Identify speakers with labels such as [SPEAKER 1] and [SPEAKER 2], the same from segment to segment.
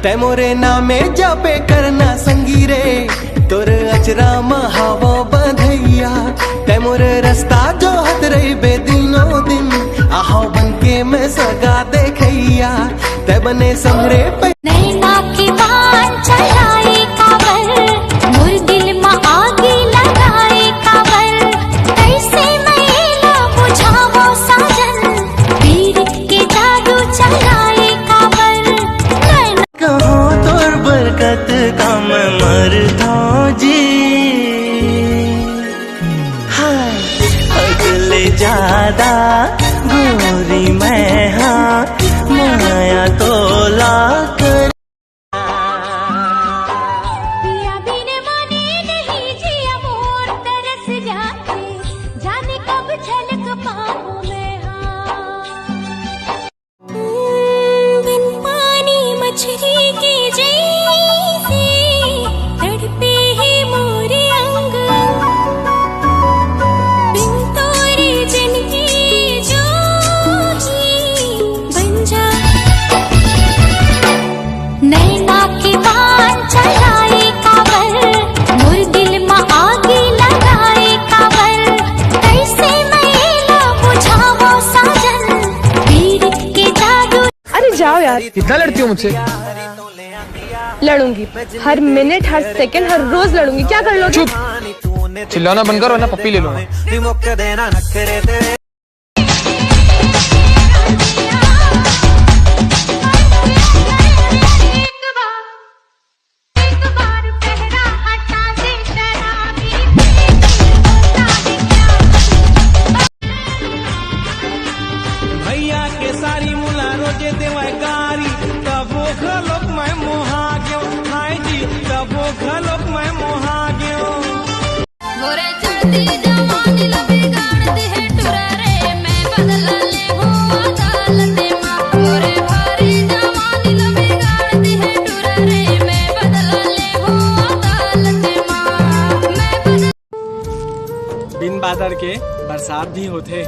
[SPEAKER 1] तैमोरे नामे जापे करना संगीरे तोर अचरा महावो बंधैया तैमोर रास्ता जो हत रही बेदिनो दिन आहो बनके मैं सगा देखैया तै बने समरे पे
[SPEAKER 2] नैना की बात चलाए काबर मोर दिल में आगे लगाए काबर कैसे मैं ना बुझावो साजन पीर के जादू चलाए काबर
[SPEAKER 1] कहो तोर बरकत का मैं मरता जी हाय अगले ज्यादा गोरी मैं हाँ माया तो ला कर
[SPEAKER 2] पिया बिन माने नहीं जिया मोर तरस जाते जाने कब झलक पाऊं मैं बिन पानी मछली के जैसे तड़पे है मोरे अंग बिन तोरे जन की जोगी बन जा नैना की बात चलाए काबर मोर दिल में आगे लगाए काबर कैसे मैं ना बुझावो साजन पीर के जादू।
[SPEAKER 3] अरे जाओ यार,
[SPEAKER 4] कितना लड़ती हो मुझसे?
[SPEAKER 3] लड़ूंगी हर मिनट हर सेकंड हर रोज लड़ूंगी। क्या कर लोगे?
[SPEAKER 4] चुप, चिल्लाना बंद करो वरना पप्पी ले लूंगा।
[SPEAKER 1] भैया के सारी मुला रोजे देवाय गारी तबो घलोक मैं मोहा गयो हाय जी तबो घलोक मैं मोहा गयो
[SPEAKER 2] मोरे चढ़ती जवानी लबे गाड़ दे है टुरा रे मैं बदला ले हो अदालते मां मोरे भारी जवानी लबे गाड़ दे है टुरा रे मैं बदला ले हो अदालते मां मैं
[SPEAKER 5] बिन बादर के बरसात भी होते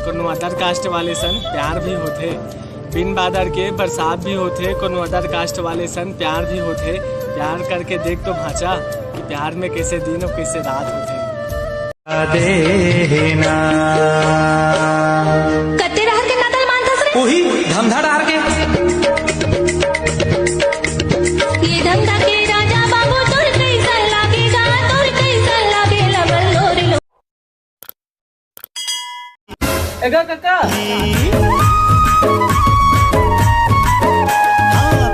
[SPEAKER 5] कोनो अदर कास्ट वाले सन प्यार भी होते बिन बादर के बरसात भी होते कोनो अदर कास्ट वाले सन प्यार भी होते प्यार करके देख तो भाचा कि प्यार में कैसे दिन और कैसे रात होते
[SPEAKER 1] देना
[SPEAKER 2] कते रहर के नादल मानतस रे
[SPEAKER 1] ओही धमधा डार के
[SPEAKER 2] ये धमधा के राजा बाबू तोर कैसा लागेगा तोर कैसा लागेला बल्लोरी लो
[SPEAKER 5] एगा काका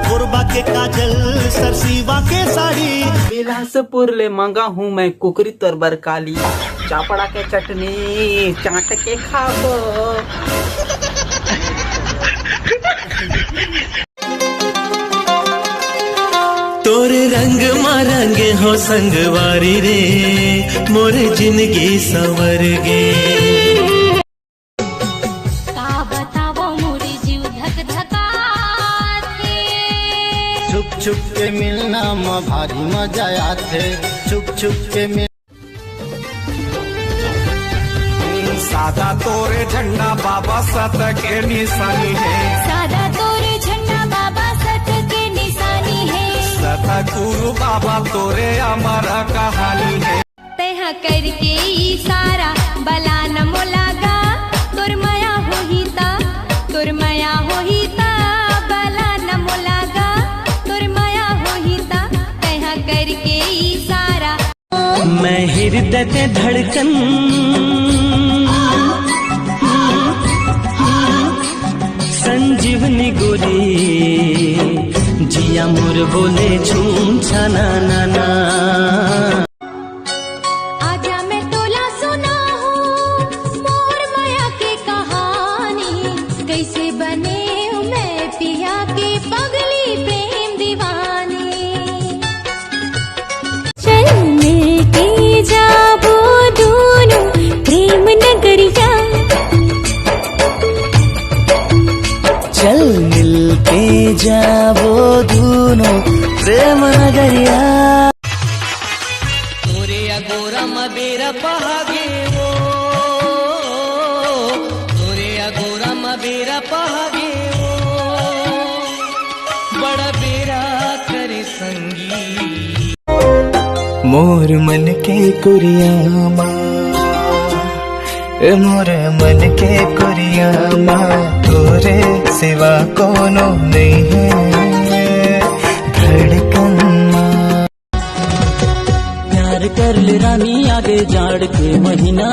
[SPEAKER 1] कोरबा के काजल सरसीवा के साड़ी
[SPEAKER 6] बिलासपुर ले मंगा हूँ मैं कुकरी तरबर काली चापड़ा के चटनी चाट के खाबो।
[SPEAKER 1] तोरे रंग मारंग हो संगवारी रे मोरे जिंदगी संवर गे
[SPEAKER 2] का बतावो मोरे जीव धक धकाते
[SPEAKER 7] छुप छुप के मिलना में भारी मजा आते छुप छुप के मिल
[SPEAKER 1] सादा तोरे झंडा बाबा सत के निशानी है
[SPEAKER 2] सादा तोरे झंडा बाबा सत के निशानी है
[SPEAKER 1] सता गुरु बाबा तोरे हमारा कहानी है
[SPEAKER 2] तैहा करके इशारा बला न मोलागा तोर माया होहिता तोर माया होहिता बला न मोलागा तोर माया होहिता तैहा करके इशारा
[SPEAKER 1] मैं हृदय ते धड़कन संजीवनी गोरी जिया मोर बोले झूम छाना नाना
[SPEAKER 2] आजा मैं तोला सुना हूँ मोर माया की कहानी कैसे बने मैं पिया की पगली प्रेम दीवानी चल मिलके जाबो दोनों प्रेम नगरिया
[SPEAKER 1] चल मिल के जाबो दोनों प्रेम नगरिया तोरे अगोरा मबेरा पहागे वो तोरे अगोरा मबेरा पहागे वो बड़ा बेरा संगी। मोर मन के कुरियामा, मोर मन के कुरियामा, तोरे सिवा कोनो नहीं है धड़कन।
[SPEAKER 8] प्यार कर ले रानी आगे जाड़ के महीना,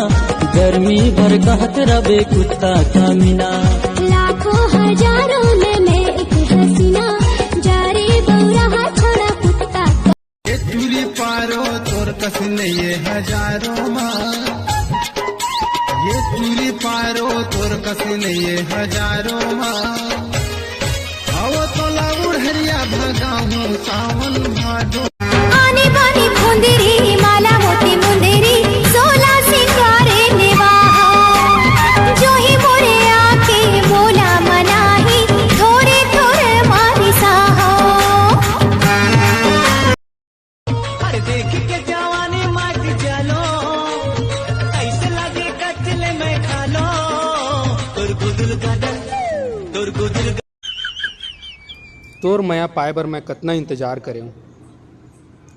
[SPEAKER 8] गर्मी भर कहत रबे कुत्ता का मीना।
[SPEAKER 2] लाखों हजारों में एक हसीना, जारे बौरा छोड़ा कुत्ता।
[SPEAKER 7] ये चूली पारो तोर कसने ये हजारों माँ, ये चूली पारो तोर कसने ये हजारों माँ। आओ तो लाउड़ हरिया भगा हूँ सावन भादो।
[SPEAKER 2] आने बानी फुंदेरी माला मोती मुंदेरी, 16 सिंगारे निवाहा। जो ही मोरे आके बोला मनाही, थोड़े थोड़े मारी साहो।
[SPEAKER 1] अरे देख के जवानी माट चलो, ऐसे लगे कचले में खा लो। तोर गुदुल गदल, तोर गुदुल।
[SPEAKER 9] तोर मया पाए बर मैं कतना इंतजार करे हूँ,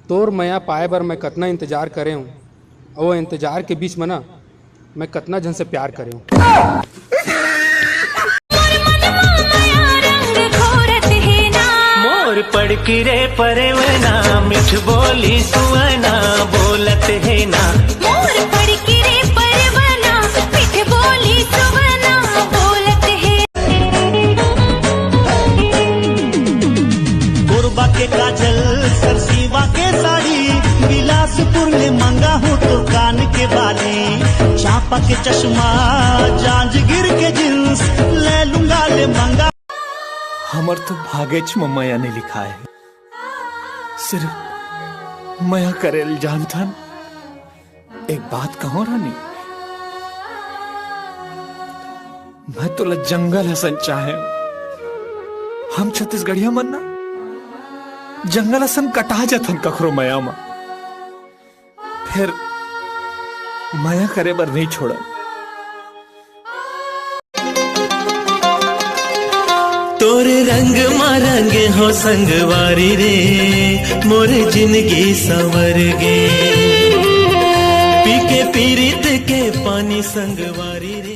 [SPEAKER 9] तोर मया पाए बर मैं कतना इंतजार करे हूँ। और इंतजार के बीच में ना मैं कतना जन से प्यार करे हूँ।
[SPEAKER 1] मोर पड़की रे परवना, मिठ बोली सुवना बोलत है ना।
[SPEAKER 2] मोर पड़की रे परवना, मिठ बोली सुवना बोलत है।
[SPEAKER 7] गोरबा के काजल सरसीवा के साड़ी, बिलासपुर में मंगा हूँ तो कान के बाली। चापा के चश्मा जांजगीर के जींस, ले लूंगा ले मंगा।
[SPEAKER 1] हमर तो भागेच में मया ने लिखा है, सिर्फ मया करेल जानथन। एक बात कहो रानी, मैं तो जंगल हसन चाहे। हम छत्तीसगढ़िया मन ना जंगल हसन कटा जथन कखरो मया मा, फिर मया करे बर नहीं छोड़ा। तोरे रंग मारंगे हो संगवारी रे, मोरे जिंदगी संवर गे। पी के पीरित के पानी संगवारी रे।